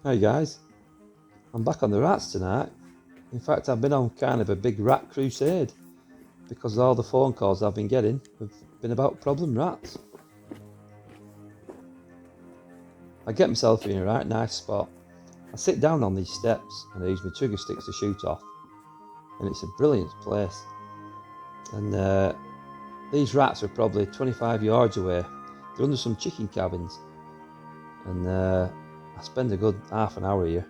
Hey guys, I'm back on the rats tonight. In fact, I've been on kind of a big rat crusade because all the phone calls I've been getting have been about problem rats. I get myself in a right nice spot. I sit down on these steps and I use my trigger sticks to shoot off, and it's a brilliant place. And these rats are probably 25 yards away. They're under some chicken cabins, and I spend a good half an hour here.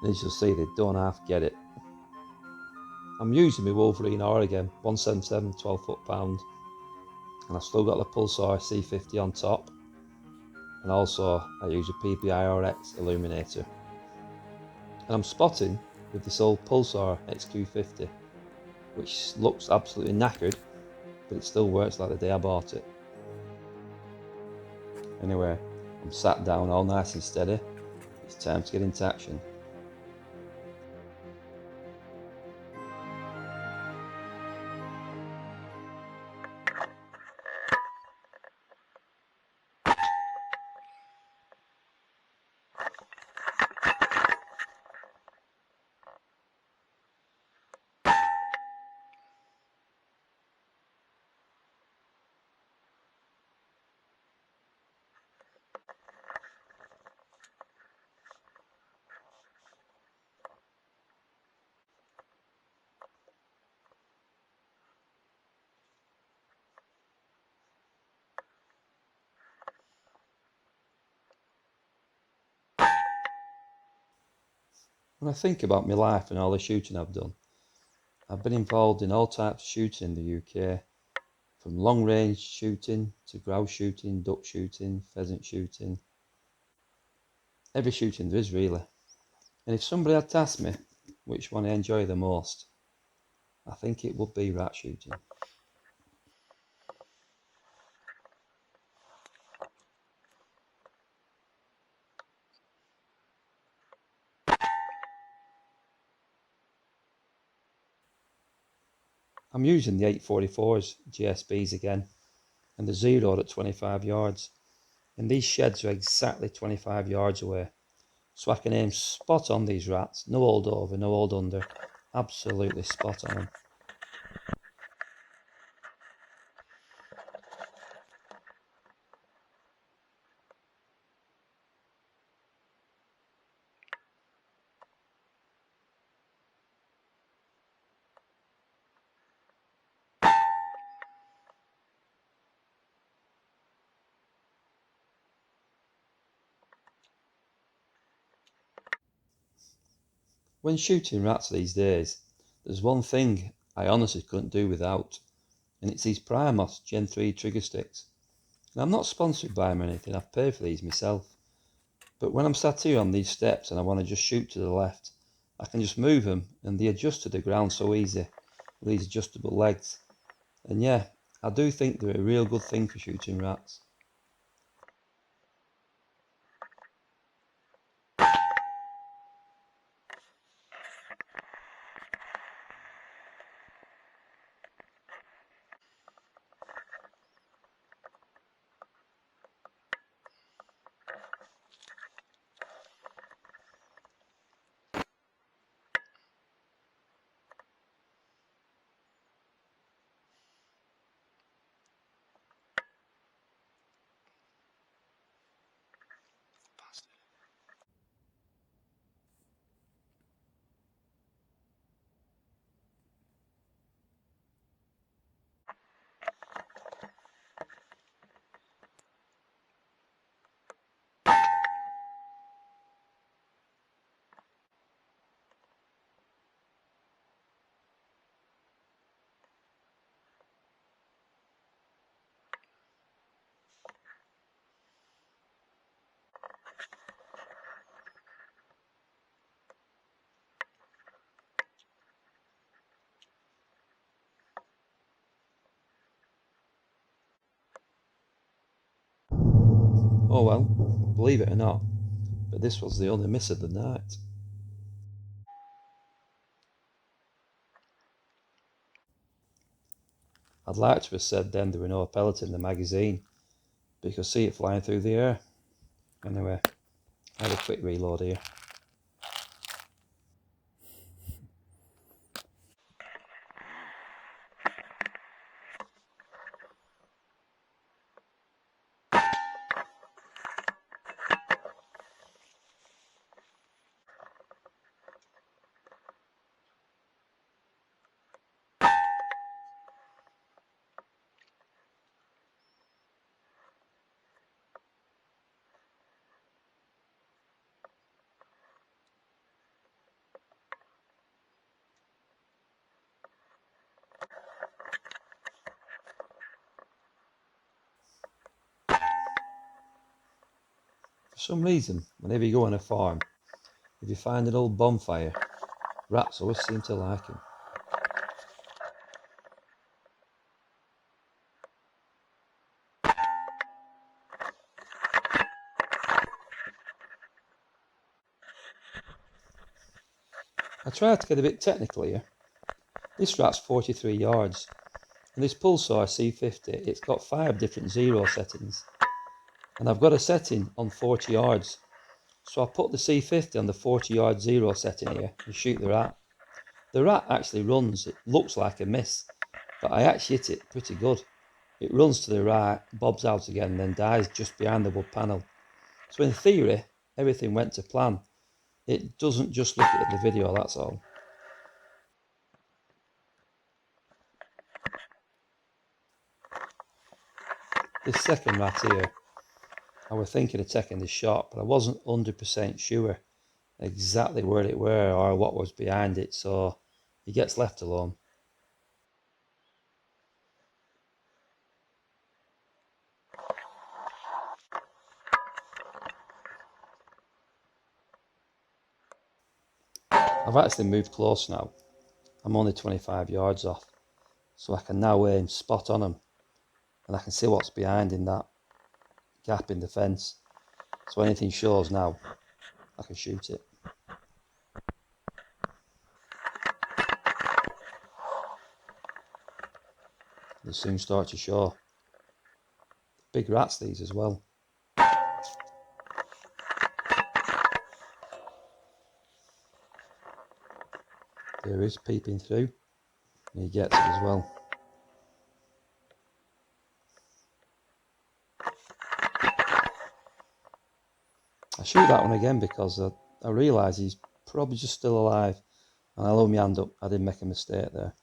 And as you'll see, they don't half get it. I'm using my Wolverine ore again, 177 12 foot-pound, and I've still got the Pulsar C50 on top, and also I use a PPI-RX illuminator. And I'm spotting with this old Pulsar XQ50, which looks absolutely knackered, but it still works like the day I bought it. Anyway, I'm sat down all nice and steady. It's time to get into action. When I think about my life and all the shooting I've done, I've been involved in all types of shooting in the UK, from long range shooting to grouse shooting, duck shooting, pheasant shooting, every shooting there is really. And if somebody had to ask me which one I enjoy the most, I think it would be rat shooting. I'm using the 844's GSBs again, and the zeroed at 25 yards, and these sheds are exactly 25 yards away, so I can aim spot on these rats, no hold over, no hold under, absolutely spot on them. When shooting rats these days, there's one thing I honestly couldn't do without, and it's these Primos Gen 3 trigger sticks. And I'm not sponsored by them or anything, I've paid for these myself. But when I'm sat here on these steps and I want to just shoot to the left, I can just move them and they adjust to the ground so easy with these adjustable legs. And yeah, I do think they're a real good thing for shooting rats. Oh well, believe it or not, but this was the only miss of the night. I'd like to have said then there were no pellets in the magazine, but you could see it flying through the air. Anyway, I had a quick reload here. For some reason, whenever you go on a farm, if you find an old bonfire, rats always seem to like him. I tried to get a bit technical here. This rat's 43 yards, and this Pulsar C50, it's got 5 different zero settings. And I've got a setting on 40 yards. So I put the C50 on the 40 yard zero setting here and shoot the rat. The rat actually runs, it looks like a miss, but I actually hit it pretty good. It runs to the right, bobs out again, and then dies just behind the wood panel. So in theory, everything went to plan. It doesn't just look at the video, that's all. This second rat here, I was thinking of taking this shot, but I wasn't 100% sure exactly where it were or what was behind it, so he gets left alone. I've actually moved close now. I'm only 25 yards off, so I can now aim spot on him, and I can see what's behind in that gap in the fence. So anything shows now, I can shoot it. They'll soon start to show. Big rats these as well. There he is peeping through, and he gets it as well. I shoot that one again because I realise he's probably just still alive, and I load my hand up. I didn't make a mistake there.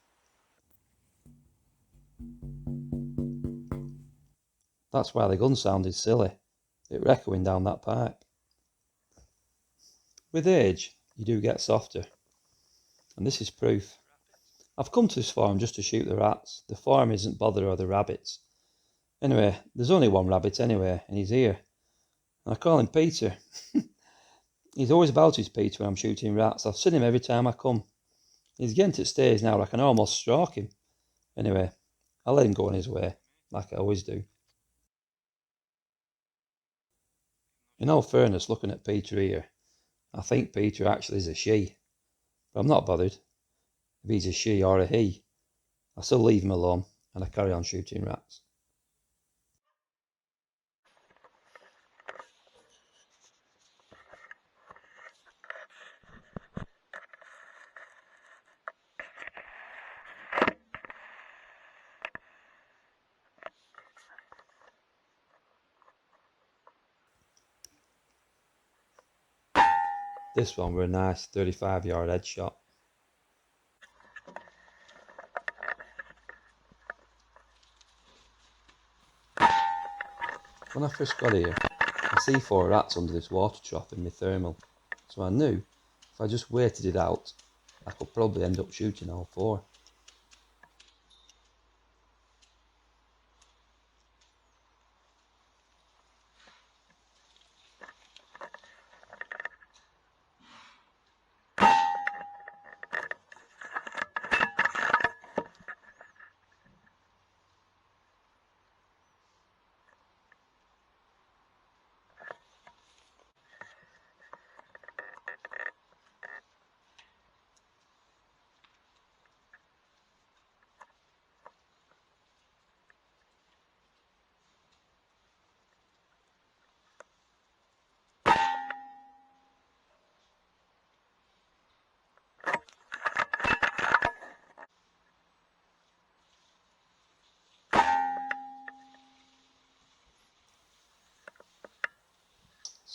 That's why the gun sounded silly. It were echoing down that pipe. With age, you do get softer, and this is proof. I've come to this farm just to shoot the rats. The farm isn't bothered or the rabbits. Anyway, there's only one rabbit anyway, and he's here. And I call him Peter. He's always about his Peter when I'm shooting rats. I've seen him every time I come. He's getting to stage now, I can almost stalk him. Anyway, I'll let him go on his way, like I always do. In all fairness, looking at Peter here, I think Peter actually is a she. But I'm not bothered if he's a she or a he. I still leave him alone, and I carry on shooting rats. This one were a nice 35-yard headshot. When I first got here, I see 4 rats under this water trough in my thermal, so I knew if I just waited it out, I could probably end up shooting all 4.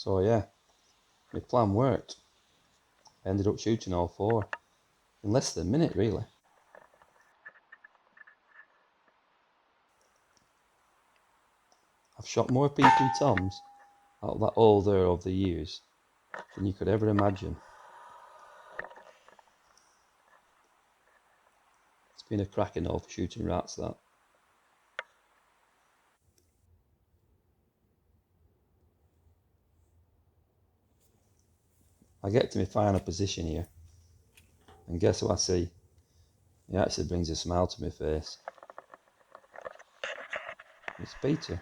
So yeah, my plan worked. I ended up shooting all 4 in less than a minute, really. I've shot more PP Toms out of that hole there over the years than you could ever imagine. It's been a cracking hole for shooting rats, that. I get to my final position here, and guess what I see? It actually brings a smile to my face. It's Peter.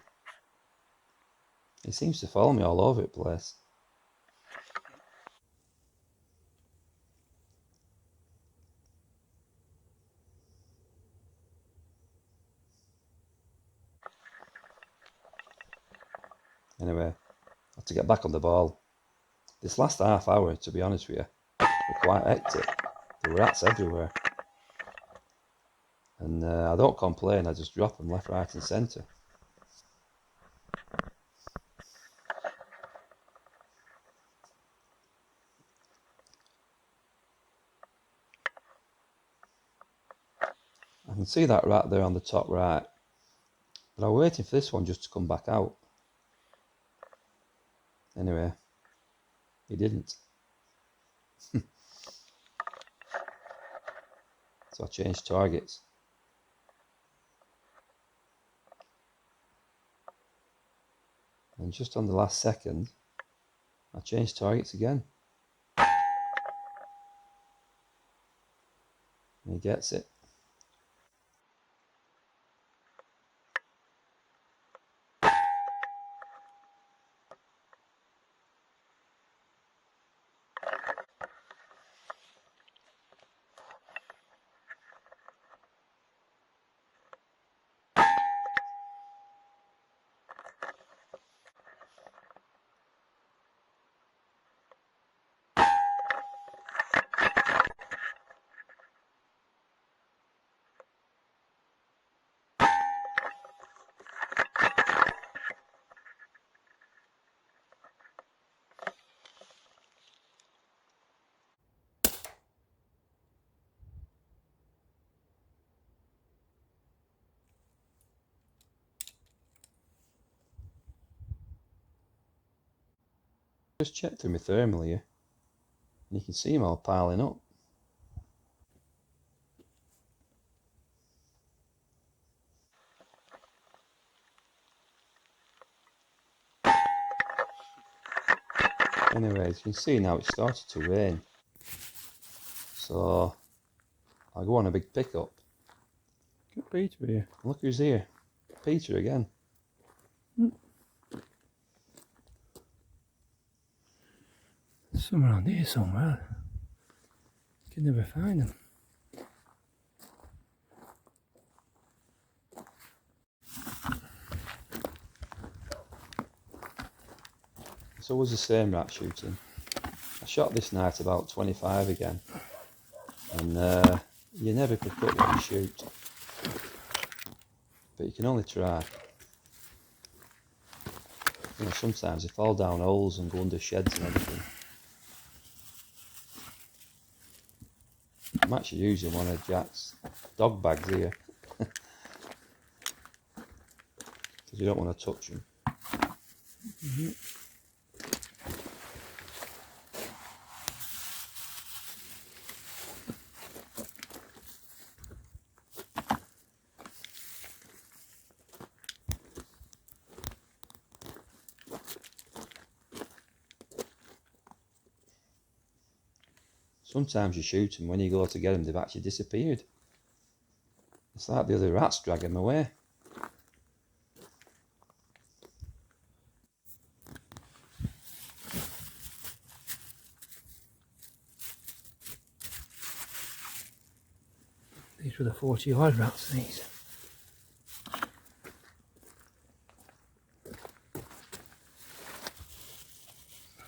He seems to follow me all over the place. Anyway, I have to get back on the ball. This last half hour, to be honest with you, were quite hectic. There were rats everywhere. And I don't complain, I just drop them left, right and centre. I can see that rat there on the top right, but I'm waiting for this one just to come back out. Anyway, he didn't. So I changed targets. And just on the last second, I changed targets again. And he gets it. Just check through my thermal here, and you can see them all piling up. Anyway, as you can see now, it started to rain. So I'll go on a big pickup. Got Peter here. Look who's here. Peter again. Somewhere around here somewhere. Can never find them. It's always the same rat shooting. I shot this night about 25 again, and you never pick up what you shoot, but you can only try. You know, sometimes they fall down holes and go under sheds and everything. I'm actually using one of Jack's dog bags here, because you don't want to touch them. Sometimes you shoot them, when you go to get them, they've actually disappeared. It's like the other rats drag them away. These were the 40-yard rats, these.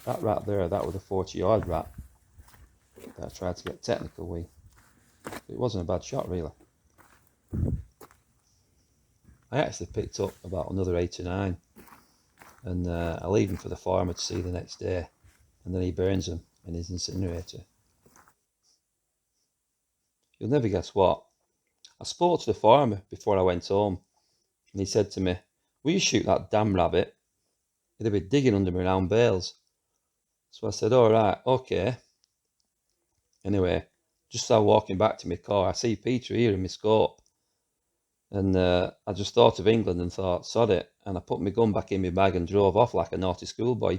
That rat there, that was a 40-yard rat that I tried to get technical with. It wasn't a bad shot, really. I actually picked up about another 8 or 9. and I leave them for the farmer to see the next day, and then he burns them in his incinerator. You'll never guess what. I spoke to the farmer before I went home, and he said to me, "Will you shoot that damn rabbit? It'll be digging under my round bales." So I said, "All right, okay." Anyway, just as I was walking back to my car, I see Peter here in my scope. And I just thought of England and thought, sod it. And I put my gun back in my bag and drove off like a naughty schoolboy.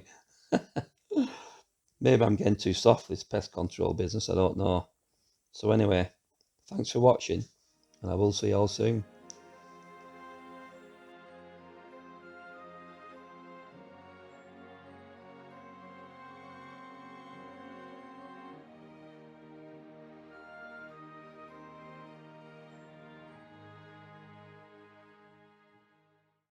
Maybe I'm getting too soft for this pest control business, I don't know. So anyway, thanks for watching, and I will see you all soon.